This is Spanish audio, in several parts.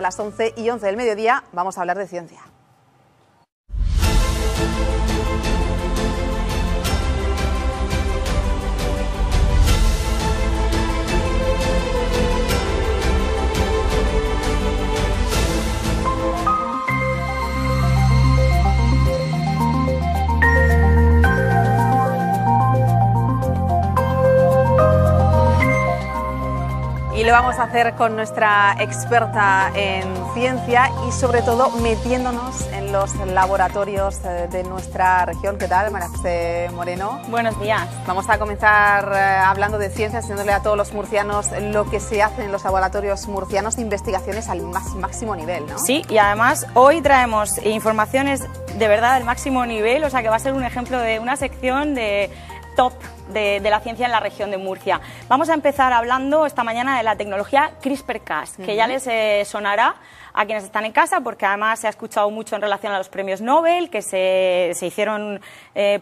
A las 11:11 del mediodía vamos a hablar de ciencia. Y lo vamos a hacer con nuestra experta en ciencia y sobre todo metiéndonos en los laboratorios de nuestra región. ¿Qué tal, María José Moreno? Buenos días. Vamos a comenzar hablando de ciencia, enseñándole a todos los murcianos lo que se hace en los laboratorios murcianos de investigaciones al máximo nivel, ¿no? Sí, y además hoy traemos informaciones de verdad del máximo nivel, o sea que va a ser un ejemplo de una sección de top de la ciencia en la región de Murcia. Vamos a empezar hablando esta mañana de la tecnología CRISPR-Cas, que ya les sonará a quienes están en casa, porque además se ha escuchado mucho en relación a los premios Nobel, que se hicieron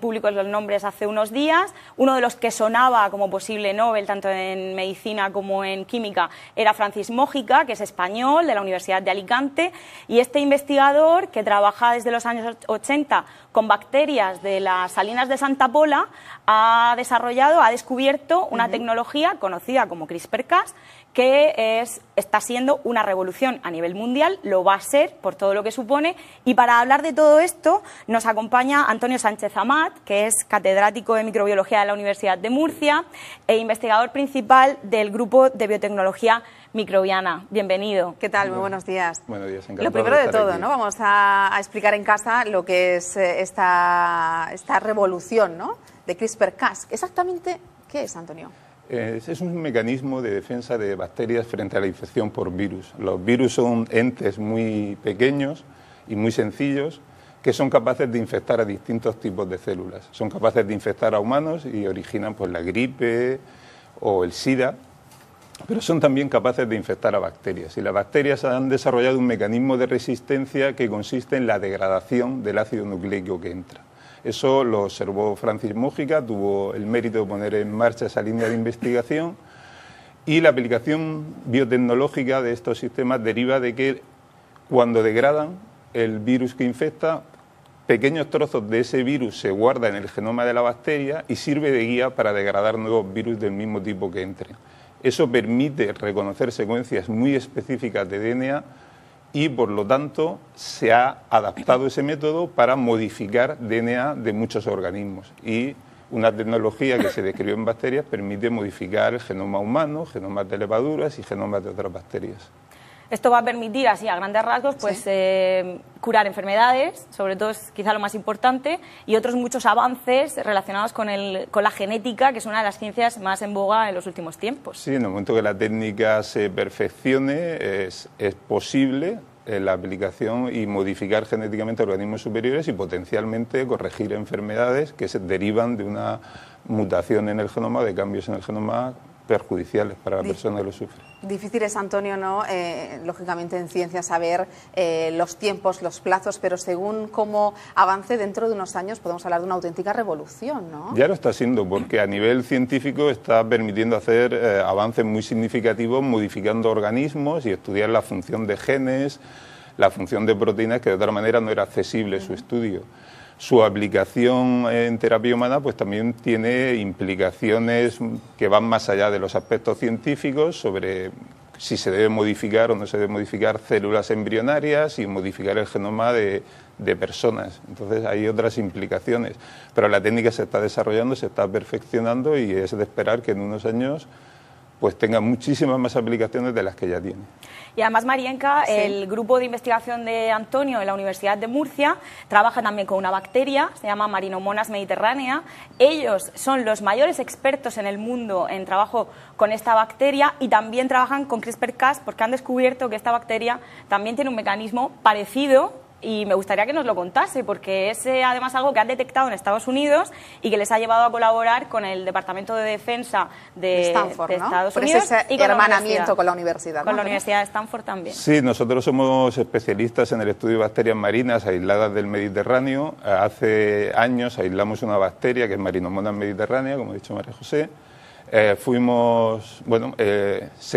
públicos los nombres hace unos días. Uno de los que sonaba como posible Nobel, tanto en medicina como en química, era Francis Mójica, que es español, de la Universidad de Alicante, y este investigador, que trabaja desde los años 80 con bacterias de las salinas de Santa Pola, ha descubierto una tecnología conocida como CRISPR-Cas, que está siendo una revolución a nivel mundial, lo va a ser por todo lo que supone, y para hablar de todo esto nos acompaña Antonio Sánchez Amat, que es catedrático de microbiología de la Universidad de Murcia e investigador principal del grupo de biotecnología microbiana. Bienvenido. ¿Qué tal? Muy buenos días. Buenos días, encantado. Lo primero de todo, aquí, ¿no? Vamos a explicar en casa lo que es esta revolución, ¿no?, de CRISPR-Cas. Exactamente, ¿qué es, Antonio? Es un mecanismo de defensa de bacterias frente a la infección por virus. Los virus son entes muy pequeños y muy sencillos que son capaces de infectar a distintos tipos de células. Son capaces de infectar a humanos y originan pues, la gripe o el SIDA, pero son también capaces de infectar a bacterias. Y las bacterias han desarrollado un mecanismo de resistencia que consiste en la degradación del ácido nucleico que entra. Eso lo observó Francis Mójica, tuvo el mérito de poner en marcha esa línea de investigación, y la aplicación biotecnológica de estos sistemas deriva de que cuando degradan el virus que infecta, pequeños trozos de ese virus se guardan en el genoma de la bacteria y sirve de guía para degradar nuevos virus del mismo tipo que entren. Eso permite reconocer secuencias muy específicas de DNA y, por lo tanto, se ha adaptado ese método para modificar DNA de muchos organismos. Y una tecnología que se describió en bacterias permite modificar el genoma humano, genomas de levaduras y genomas de otras bacterias. Esto va a permitir, así a grandes rasgos, pues curar enfermedades, sobre todo es quizá lo más importante, y otros muchos avances relacionados con la genética, que es una de las ciencias más en boga en los últimos tiempos. Sí, en el momento que la técnica se perfeccione, es posible la aplicación y modificar genéticamente organismos superiores y potencialmente corregir enfermedades que se derivan de una mutación en el genoma, de cambios en el genoma perjudiciales para la persona que lo sufre. Difícil es, Antonio, ¿no? Lógicamente en ciencia saber los tiempos, los plazos, pero según cómo avance dentro de unos años podemos hablar de una auténtica revolución, ¿no? Ya lo está siendo, porque a nivel científico está permitiendo hacer avances muy significativos modificando organismos y estudiar la función de genes, la función de proteínas, que de otra manera no era accesible su estudio. Su aplicación en terapia humana pues también tiene implicaciones que van más allá de los aspectos científicos sobre si se debe modificar o no se debe modificar células embrionarias y modificar el genoma de personas. Entonces hay otras implicaciones, pero la técnica se está desarrollando, se está perfeccionando y es de esperar que en unos años pues tenga muchísimas más aplicaciones de las que ya tiene. Y además, Marienca, el grupo de investigación de Antonio en la Universidad de Murcia trabaja también con una bacteria, se llama Marinomonas mediterránea. Ellos son los mayores expertos en el mundo en trabajo con esta bacteria y también trabajan con CRISPR-Cas porque han descubierto que esta bacteria también tiene un mecanismo parecido. Y me gustaría que nos lo contase, porque es además algo que han detectado en Estados Unidos y que les ha llevado a colaborar con el Departamento de Defensa de Stanford, Estados Unidos. Unidos Ese y con hermanamiento con la universidad. Con la Universidad de Stanford también. Sí, nosotros somos especialistas en el estudio de bacterias marinas aisladas del Mediterráneo. Hace años aislamos una bacteria que es Marinomonas mediterránea, como ha dicho María José. Se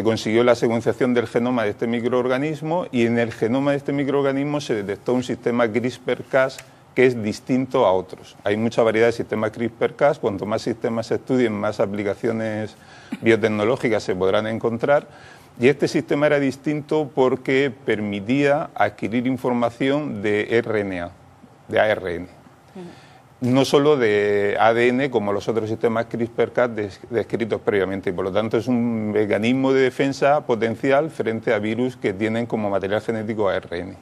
consiguió la secuenciación del genoma de este microorganismo y en el genoma de este microorganismo se detectó un sistema CRISPR-Cas que es distinto a otros. Hay mucha variedad de sistemas CRISPR-Cas, cuanto más sistemas se estudien, más aplicaciones biotecnológicas se podrán encontrar, y este sistema era distinto porque permitía adquirir información de RNA, de ARN. No solo de ADN como los otros sistemas CRISPR-Cas descritos previamente, y por lo tanto es un mecanismo de defensa potencial frente a virus que tienen como material genético ARN.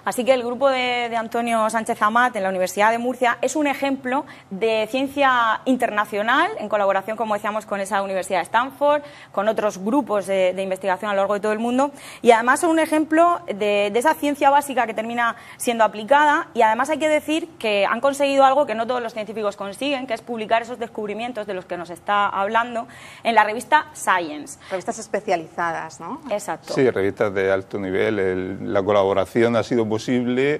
Así que el grupo de Antonio Sánchez Amat en la Universidad de Murcia es un ejemplo de ciencia internacional en colaboración, como decíamos, con esa Universidad de Stanford, con otros grupos de investigación a lo largo de todo el mundo, y además son un ejemplo de esa ciencia básica que termina siendo aplicada, y además hay que decir que han conseguido algo que no todos los científicos consiguen, que es publicar esos descubrimientos de los que nos está hablando en la revista Science. Revistas especializadas, ¿no? Exacto. Sí, revistas de alto nivel. La colaboración ha sido posible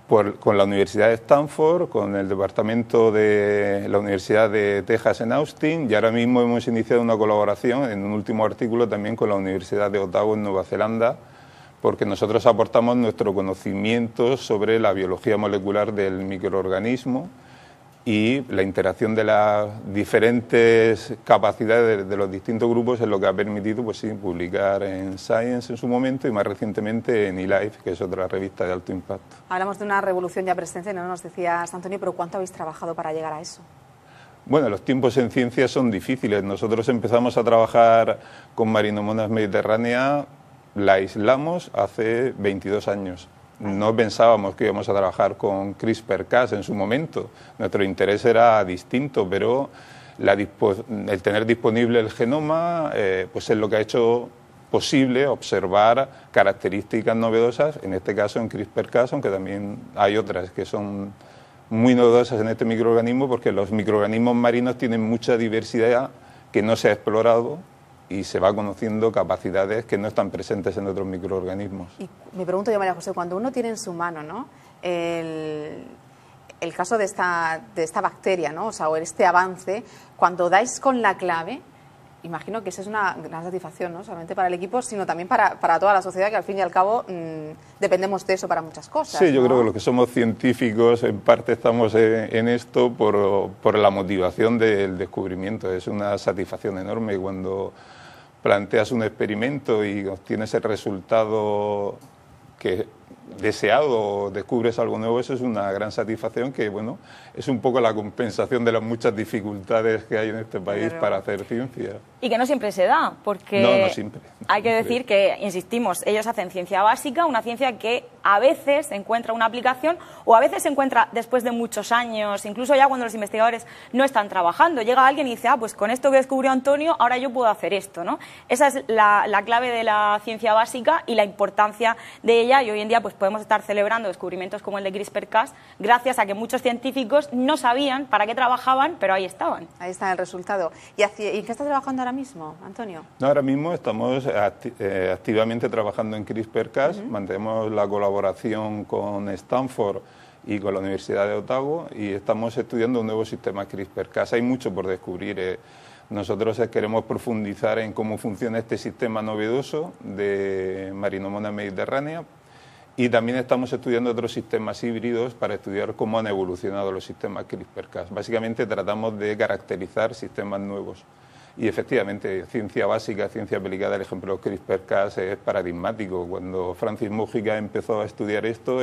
con la Universidad de Stanford, con el departamento de la Universidad de Texas en Austin, y ahora mismo hemos iniciado una colaboración en un último artículo también con la Universidad de Otago en Nueva Zelanda, porque nosotros aportamos nuestro conocimiento sobre la biología molecular del microorganismo y la interacción de las diferentes capacidades de los distintos grupos es lo que ha permitido, pues sí, publicar en Science en su momento y más recientemente en eLife, que es otra revista de alto impacto. Hablamos de una revolución ya presente, ¿no? Nos decías, Antonio, pero ¿cuánto habéis trabajado para llegar a eso? Bueno, los tiempos en ciencia son difíciles. Nosotros empezamos a trabajar con Marinomonas mediterránea, la aislamos hace 22 años. No pensábamos que íbamos a trabajar con CRISPR-Cas en su momento. Nuestro interés era distinto, pero el tener disponible el genoma pues es lo que ha hecho posible observar características novedosas, en este caso en CRISPR-Cas, aunque también hay otras que son muy novedosas en este microorganismo, porque los microorganismos marinos tienen mucha diversidad que no se ha explorado y se va conociendo capacidades que no están presentes en otros microorganismos. Y me pregunto yo, María José, cuando uno tiene en su mano, ¿no?, el caso de esta bacteria, ¿no?, o este avance, cuando dais con la clave, imagino que esa es una gran satisfacción, no solamente para el equipo, sino también para toda la sociedad, que al fin y al cabo dependemos de eso para muchas cosas. Sí, yo ¿no? creo que los que somos científicos en parte estamos en esto por la motivación del descubrimiento. Es una satisfacción enorme cuando planteas un experimento y obtienes el resultado que deseado o descubres algo nuevo. Eso es una gran satisfacción que, bueno, es un poco la compensación de las muchas dificultades que hay en este país para hacer ciencia. Y que no siempre se da, porque no siempre. Hay que decir que, insistimos, ellos hacen ciencia básica, una ciencia que a veces encuentra una aplicación o a veces se encuentra después de muchos años, incluso ya cuando los investigadores no están trabajando. Llega alguien y dice, pues con esto que descubrió Antonio, ahora yo puedo hacer esto, ¿no? Esa es la clave de la ciencia básica y la importancia de ella, y hoy en día pues podemos estar celebrando descubrimientos como el de CRISPR-Cas gracias a que muchos científicos no sabían para qué trabajaban, pero ahí estaban. Ahí está el resultado. ¿Y en qué está trabajando ahora mismo, Antonio? No, ahora mismo estamos activamente trabajando en CRISPR-Cas, mantenemos la colaboración con Stanford y con la Universidad de Otago y estamos estudiando un nuevo sistema CRISPR-Cas. Hay mucho por descubrir. Nosotros queremos profundizar en cómo funciona este sistema novedoso de Marinomonas mediterránea y también estamos estudiando otros sistemas híbridos para estudiar cómo han evolucionado los sistemas CRISPR-Cas. Básicamente tratamos de caracterizar sistemas nuevos. Y efectivamente, ciencia básica, ciencia aplicada, el ejemplo CRISPR-Cas es paradigmático. Cuando Francis Múgica empezó a estudiar esto,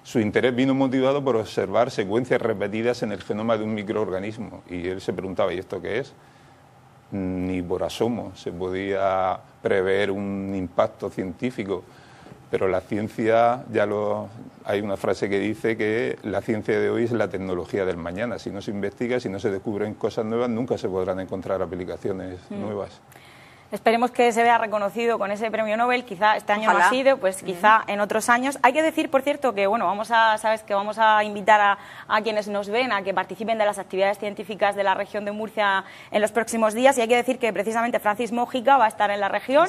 su interés vino motivado por observar secuencias repetidas en el genoma de un microorganismo. Y él se preguntaba, ¿y esto qué es? Ni por asomo se podía prever un impacto científico. Pero la ciencia, hay una frase que dice que la ciencia de hoy es la tecnología del mañana. Si no se investiga, si no se descubren cosas nuevas, nunca se podrán encontrar aplicaciones nuevas. Esperemos que se vea reconocido con ese premio Nobel, quizá este año no ha sido, pues quizá en otros años. Hay que decir, por cierto, que bueno, vamos a invitar a quienes nos ven a que participen de las actividades científicas de la región de Murcia en los próximos días, y hay que decir que precisamente Francis Múgica va a estar en la región,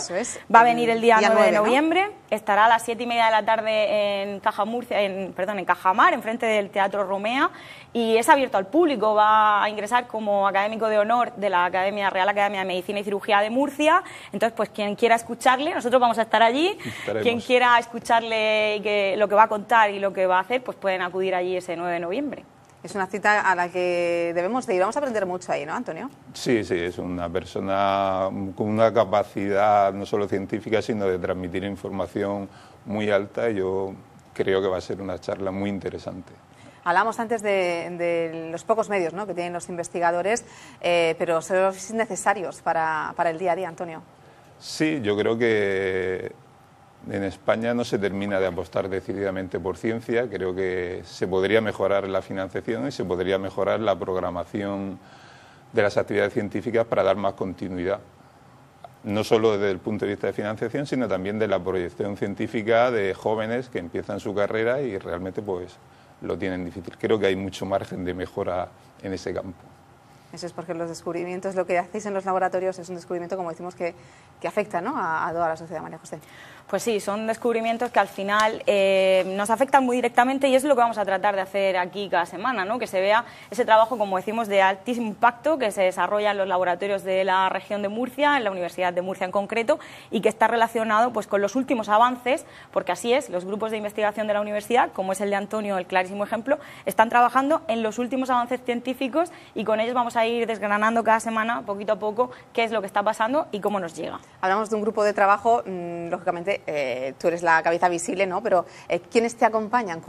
va a venir el día 9 de noviembre, ¿no? Estará a las 7:30 de la tarde en Cajamar, enfrente del Teatro Romea, y es abierto al público. Va a ingresar como académico de honor de la Real Academia de Medicina y Cirugía de Murcia. Entonces, pues quien quiera escucharle, nosotros vamos a estar allí. Estaremos. Quien quiera escucharle lo que va a contar y lo que va a hacer, pues pueden acudir allí ese 9 de noviembre. Es una cita a la que debemos de ir. Vamos a aprender mucho ahí, ¿no, Antonio? Sí, sí, es una persona con una capacidad no solo científica, sino de transmitir información muy alta. Yo creo que va a ser una charla muy interesante. Hablamos antes de los pocos medios, ¿no?, que tienen los investigadores, pero son necesarios para el día a día, Antonio. Sí, yo creo que en España no se termina de apostar decididamente por ciencia. Creo que se podría mejorar la financiación y se podría mejorar la programación de las actividades científicas para dar más continuidad. No solo desde el punto de vista de financiación, sino también de la proyección científica de jóvenes que empiezan su carrera y realmente pues lo tienen difícil. Creo que hay mucho margen de mejora en ese campo. Eso es porque los descubrimientos, lo que hacéis en los laboratorios es un descubrimiento, como decimos, que afecta, ¿no?, a toda la sociedad, María José. Pues sí, son descubrimientos que al final nos afectan muy directamente y es lo que vamos a tratar de hacer aquí cada semana, ¿no?, que se vea ese trabajo, como decimos, de altísimo impacto que se desarrolla en los laboratorios de la región de Murcia, en la Universidad de Murcia en concreto, y que está relacionado pues con los últimos avances, porque así es, los grupos de investigación de la universidad, como es el de Antonio, el clarísimo ejemplo, están trabajando en los últimos avances científicos y con ellos vamos a ir desgranando cada semana, poquito a poco, qué es lo que está pasando y cómo nos llega. Hablamos de un grupo de trabajo, lógicamente tú eres la cabeza visible, ¿no?, pero ¿quiénes te acompañan?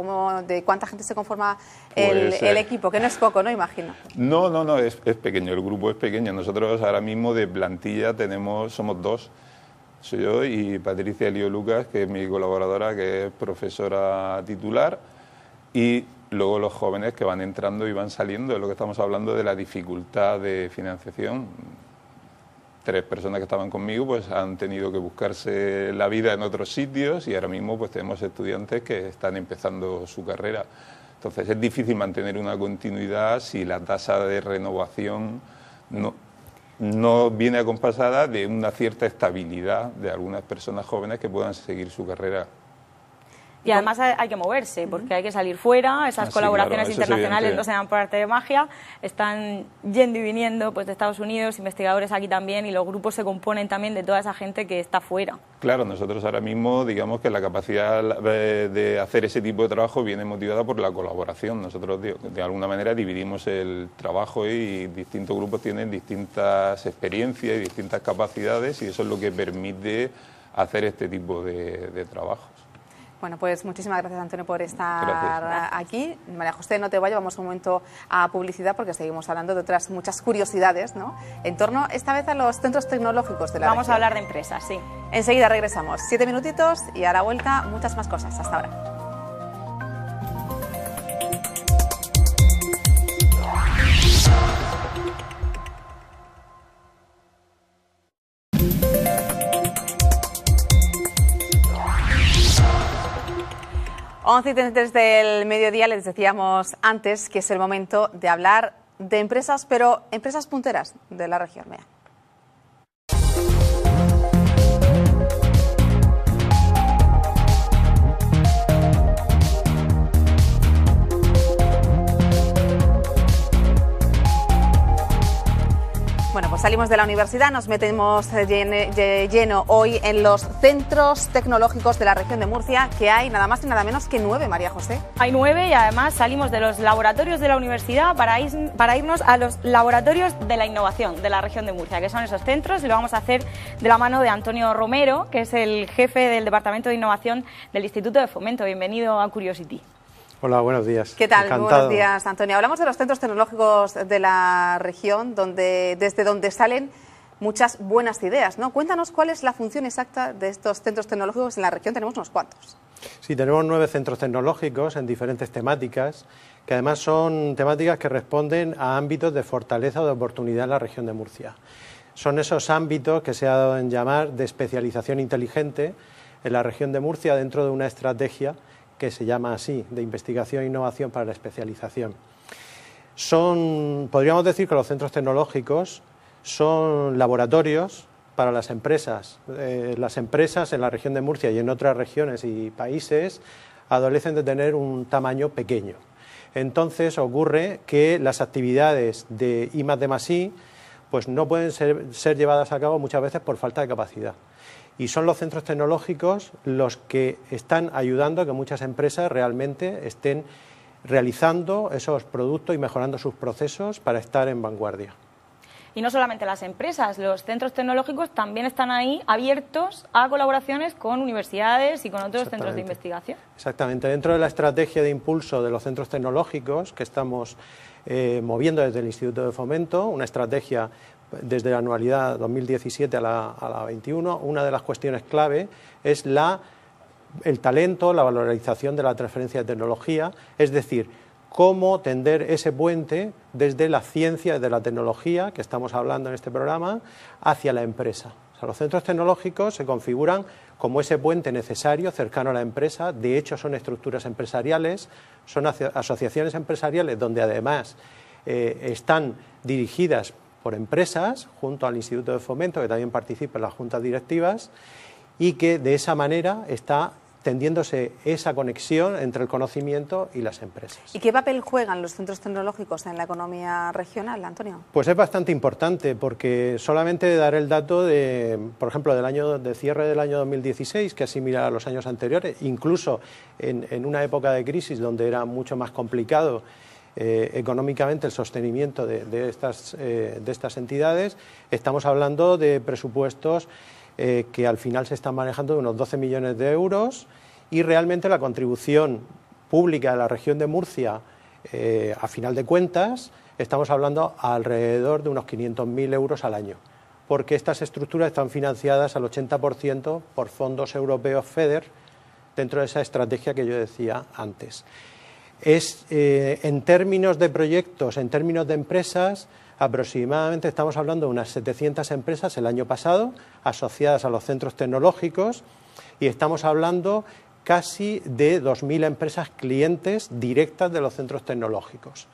¿De cuánta gente se conforma el equipo? Que no es poco, ¿no?, imagino. No, es pequeño, el grupo es pequeño. Nosotros ahora mismo de plantilla somos dos. Soy yo y Patricia Elío Lucas, que es mi colaboradora, que es profesora titular, y luego los jóvenes que van entrando y van saliendo. Es lo que estamos hablando de la dificultad de financiación. 3 personas que estaban conmigo pues han tenido que buscarse la vida en otros sitios y ahora mismo pues tenemos estudiantes que están empezando su carrera. Entonces es difícil mantener una continuidad si la tasa de renovación no viene acompasada de una cierta estabilidad de algunas personas jóvenes que puedan seguir su carrera. Y además hay que moverse, porque hay que salir fuera, esas colaboraciones internacionales no se dan por arte de magia, están yendo y viniendo pues de Estados Unidos, investigadores aquí también, y los grupos se componen también de toda esa gente que está fuera. Claro, nosotros ahora mismo, digamos que la capacidad de hacer ese tipo de trabajo viene motivada por la colaboración. Nosotros de alguna manera dividimos el trabajo y distintos grupos tienen distintas experiencias y distintas capacidades y eso es lo que permite hacer este tipo de trabajos. Bueno, pues muchísimas gracias, Antonio, por estar aquí. María José, no te vayas, vamos un momento a publicidad porque seguimos hablando de otras muchas curiosidades, ¿no?, en torno esta vez a los centros tecnológicos de la región. Vamos a hablar de empresas, sí. Enseguida regresamos. 7 minutitos y a la vuelta muchas más cosas. Hasta ahora. Once y 33 del mediodía, les decíamos antes que es el momento de hablar de empresas, pero empresas punteras de la región. Vean. Bueno, pues salimos de la universidad, nos metemos de lleno hoy en los centros tecnológicos de la región de Murcia, que hay nada más y nada menos que 9, María José. Hay 9 y además salimos de los laboratorios de la universidad para irnos a los laboratorios de la innovación de la región de Murcia, que son esos centros, y lo vamos a hacer de la mano de Antonio Romero, que es el jefe del Departamento de Innovación del Instituto de Fomento. Bienvenido a Curiosity. Hola, buenos días. ¿Qué tal? Encantado. Buenos días, Antonio. Hablamos de los centros tecnológicos de la región, desde donde salen muchas buenas ideas, ¿no? Cuéntanos cuál es la función exacta de estos centros tecnológicos en la región. Tenemos unos cuantos. Sí, tenemos 9 centros tecnológicos en diferentes temáticas, que además son temáticas que responden a ámbitos de fortaleza o de oportunidad en la región de Murcia. Son esos ámbitos que se ha dado en llamar de especialización inteligente en la región de Murcia dentro de una estrategia que se llama así, de investigación e innovación para la especialización. Podríamos decir que los centros tecnológicos son laboratorios para las empresas. Las empresas en la región de Murcia y en otras regiones y países adolecen de tener un tamaño pequeño. Entonces ocurre que las actividades de I+D+I pues no pueden ser llevadas a cabo muchas veces por falta de capacidad. Y son los centros tecnológicos los que están ayudando a que muchas empresas realmente estén realizando esos productos y mejorando sus procesos para estar en vanguardia. Y no solamente las empresas, los centros tecnológicos también están ahí abiertos a colaboraciones con universidades y con otros centros de investigación. Exactamente. Dentro de la estrategia de impulso de los centros tecnológicos que estamos moviendo desde el Instituto de Fomento, una estrategia desde la anualidad 2017 a la 21, una de las cuestiones clave es el talento, la valorización de la transferencia de tecnología, es decir, cómo tender ese puente desde la ciencia, desde la tecnología, que estamos hablando en este programa, hacia la empresa. O sea, los centros tecnológicos se configuran como ese puente necesario, cercano a la empresa. De hecho, son estructuras empresariales, son asociaciones empresariales donde además están dirigidas por empresas, junto al Instituto de Fomento, que también participa en las juntas directivas, y que de esa manera está tendiéndose esa conexión entre el conocimiento y las empresas. ¿Y qué papel juegan los centros tecnológicos en la economía regional, Antonio? Pues es bastante importante, porque solamente daré el dato de, por ejemplo, de cierre del año 2016, que es similar a los años anteriores, incluso en una época de crisis donde era mucho más complicado económicamente el sostenimiento de estas entidades. Estamos hablando de presupuestos que al final se están manejando de unos 12 millones de euros, y realmente la contribución pública de la región de Murcia, a final de cuentas, estamos hablando alrededor de unos 500.000 euros al año, porque estas estructuras están financiadas al 80% por fondos europeos FEDER, dentro de esa estrategia que yo decía antes. En términos de proyectos, en términos de empresas, aproximadamente estamos hablando de unas 700 empresas el año pasado asociadas a los centros tecnológicos, y estamos hablando casi de 2.000 empresas clientes directas de los centros tecnológicos.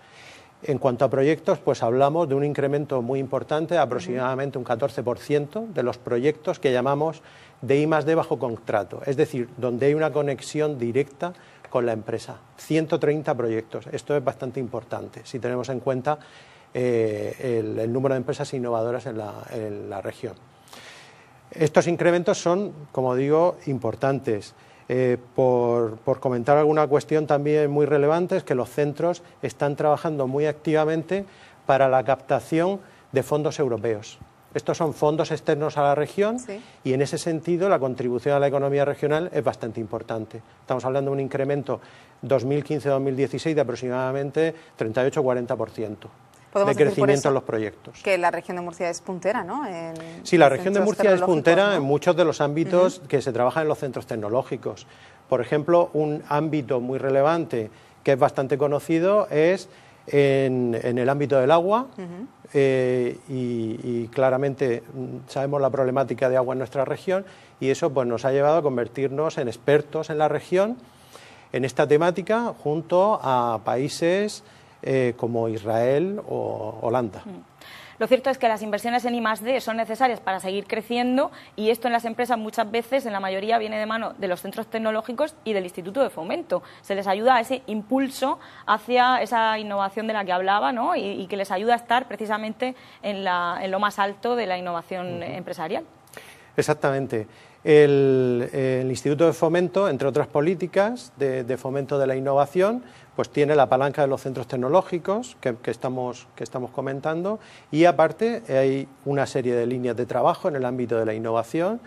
En cuanto a proyectos, pues hablamos de un incremento muy importante, aproximadamente un 14% de los proyectos que llamamos de I+D bajo contrato, es decir, donde hay una conexión directa con la empresa. 130 proyectos. Esto es bastante importante si tenemos en cuenta el número de empresas innovadoras en la región. Estos incrementos son, como digo, importantes. Por comentar alguna cuestión también muy relevante, es que los centros están trabajando muy activamente para la captación de fondos europeos. Estos son fondos externos a la región, sí, y en ese sentido la contribución a la economía regional es bastante importante. Estamos hablando de un incremento 2015-2016 de aproximadamente 38-40%. De crecimiento en los proyectos. Que la región de Murcia es puntera, ¿no? Sí, la región de Murcia es puntera, ¿no?, en muchos de los ámbitos que se trabajan en los centros tecnológicos. Por ejemplo, un ámbito muy relevante que es bastante conocido es en el ámbito del agua, y claramente sabemos la problemática de agua en nuestra región, y eso pues nos ha llevado a convertirnos en expertos en la región en esta temática, junto a países como Israel o Holanda. Lo cierto es que las inversiones en I+D son necesarias para seguir creciendo, y esto en las empresas muchas veces, en la mayoría, viene de mano de los centros tecnológicos y del Instituto de Fomento. Se les ayuda a ese impulso hacia esa innovación de la que hablaba, ¿no?, y que les ayuda a estar precisamente en lo más alto de la innovación empresarial. Exactamente. El Instituto de Fomento, entre otras políticas de fomento de la innovación, pues tiene la palanca de los centros tecnológicos que estamos comentando, y aparte hay una serie de líneas de trabajo en el ámbito de la innovación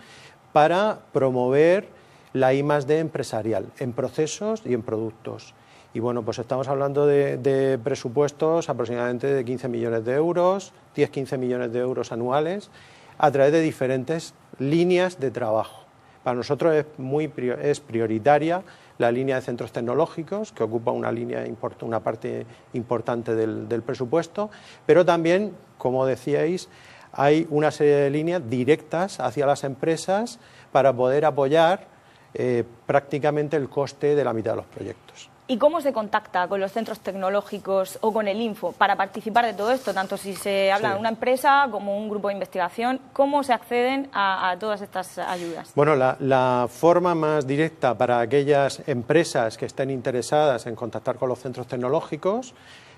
para promover la I+D empresarial en procesos y en productos. Y bueno, pues estamos hablando de presupuestos aproximadamente de 15 millones de euros, 10-15 millones de euros anuales, a través de diferentes líneas de trabajo. Para nosotros es prioritaria la línea de centros tecnológicos, que ocupa una parte importante del presupuesto, pero también, como decíais, hay una serie de líneas directas hacia las empresas para poder apoyar prácticamente el coste de la mitad de los proyectos. ¿Y cómo se contacta con los centros tecnológicos o con el Info para participar de todo esto? Tanto si se habla de una empresa como un grupo de investigación, ¿cómo se acceden a todas estas ayudas? Bueno, la forma más directa para aquellas empresas que estén interesadas en contactar con los centros tecnológicos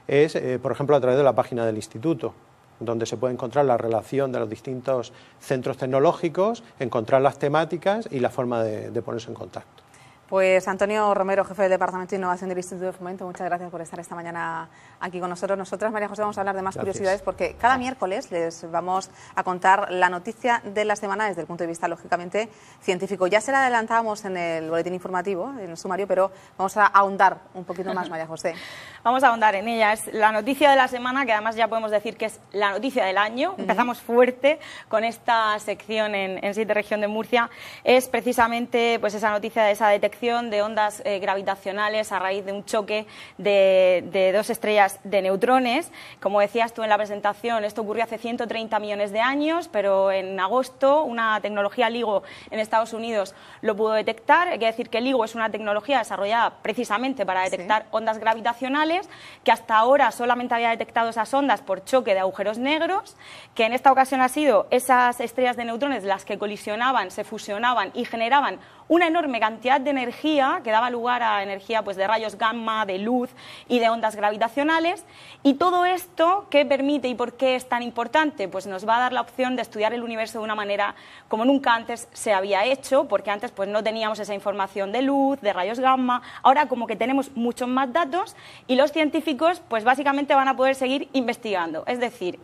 es, por ejemplo, a través de la página del Instituto, donde se puede encontrar la relación de los distintos centros tecnológicos, encontrar las temáticas y la forma de ponerse en contacto. Pues Antonio Romero, jefe del Departamento de Innovación del Instituto de Fomento, muchas gracias por estar esta mañana aquí con nosotros. Nosotras, María José, vamos a hablar de más curiosidades porque cada miércoles les vamos a contar la noticia de la semana desde el punto de vista, lógicamente, científico. Ya se la adelantábamos en el boletín informativo, en el sumario, pero vamos a ahondar un poquito más, María José. Vamos a ahondar en ella. Es la noticia de la semana, que además ya podemos decir que es la noticia del año. Empezamos fuerte con esta sección en Siete Región de Murcia. Es precisamente pues esa noticia de esa detección de ondas gravitacionales a raíz de un choque de dos estrellas de neutrones. Como decías tú en la presentación, esto ocurrió hace 130 millones de años, pero en agosto una tecnología LIGO en Estados Unidos lo pudo detectar. Hay que decir que LIGO es una tecnología desarrollada precisamente para detectar ondas gravitacionales, que hasta ahora solamente había detectado esas ondas por choque de agujeros negros, que en esta ocasión ha sido esas estrellas de neutrones las que colisionaban, se fusionaban y generaban una enorme cantidad de energía que daba lugar a energía pues, de rayos gamma, de luz y de ondas gravitacionales. Y todo esto, ¿qué permite y por qué es tan importante? Pues nos va a dar la opción de estudiar el universo de una manera como nunca antes se había hecho, porque antes pues, no teníamos esa información de luz, de rayos gamma. Ahora como que tenemos muchos más datos y los científicos pues básicamente van a poder seguir investigando. Es decir,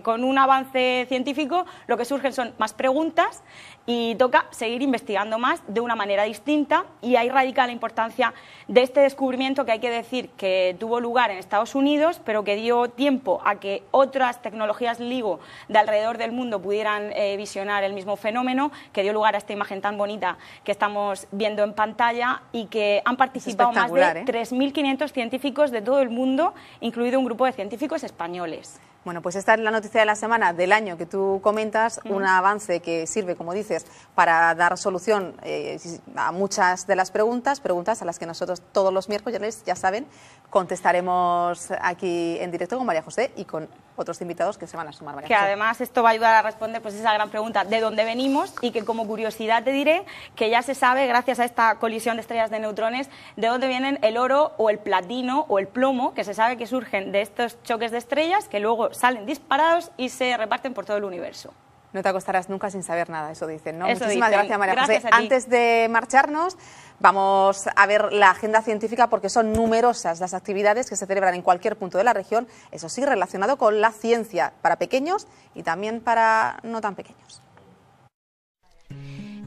con un avance científico lo que surgen son más preguntas y toca seguir investigando más de una manera distinta, y ahí radica la importancia de este descubrimiento, que hay que decir que tuvo lugar en Estados Unidos, pero que dio tiempo a que otras tecnologías LIGO de alrededor del mundo pudieran visionar el mismo fenómeno, que dio lugar a esta imagen tan bonita que estamos viendo en pantalla, y que han participado más de 3.500 científicos de todo el mundo, incluido un grupo de científicos españoles. Bueno, pues esta es la noticia de la semana, del año que tú comentas, un avance que sirve, como dices, para dar solución a muchas de las preguntas a las que nosotros todos los miércoles, ya saben, contestaremos aquí en directo con María José y con otros invitados que se van a sumar, María José. Que además esto va a ayudar a responder pues esa gran pregunta de dónde venimos, y que como curiosidad te diré que ya se sabe, gracias a esta colisión de estrellas de neutrones, de dónde vienen el oro o el platino o el plomo, que se sabe que surgen de estos choques de estrellas que luego salen disparados y se reparten por todo el universo. No te acostarás nunca sin saber nada, eso dicen, ¿no? Eso Muchísimas dicen. gracias, María Gracias José. a ti. Antes de marcharnos, vamos a ver la agenda científica, porque son numerosas las actividades que se celebran en cualquier punto de la región, eso sí, relacionado con la ciencia, para pequeños y también para no tan pequeños.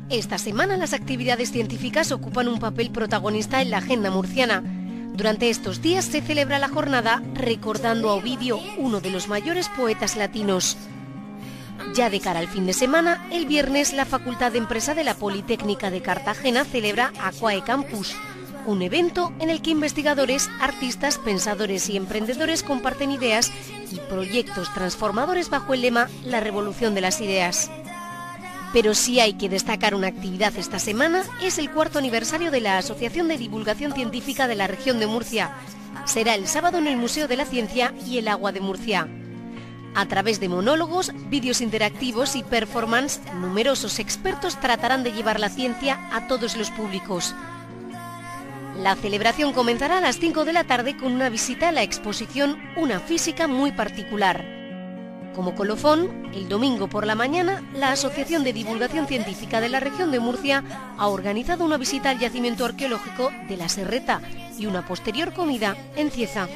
Esta semana las actividades científicas ocupan un papel protagonista en la agenda murciana. Durante estos días se celebra la jornada recordando a Ovidio, uno de los mayores poetas latinos. Ya de cara al fin de semana, el viernes la Facultad de Empresa de la Politécnica de Cartagena celebra Aquae Campus, un evento en el que investigadores, artistas, pensadores y emprendedores comparten ideas y proyectos transformadores bajo el lema La revolución de las ideas. Pero si hay que destacar una actividad esta semana, es el 4º aniversario de la Asociación de Divulgación Científica de la Región de Murcia. Será el sábado en el Museo de la Ciencia y el Agua de Murcia. A través de monólogos, vídeos interactivos y performance, numerosos expertos tratarán de llevar la ciencia a todos los públicos. La celebración comenzará a las 5 de la tarde con una visita a la exposición Una física muy particular. Como colofón, el domingo por la mañana, la Asociación de Divulgación Científica de la Región de Murcia ha organizado una visita al yacimiento arqueológico de la Serreta y una posterior comida en Cieza.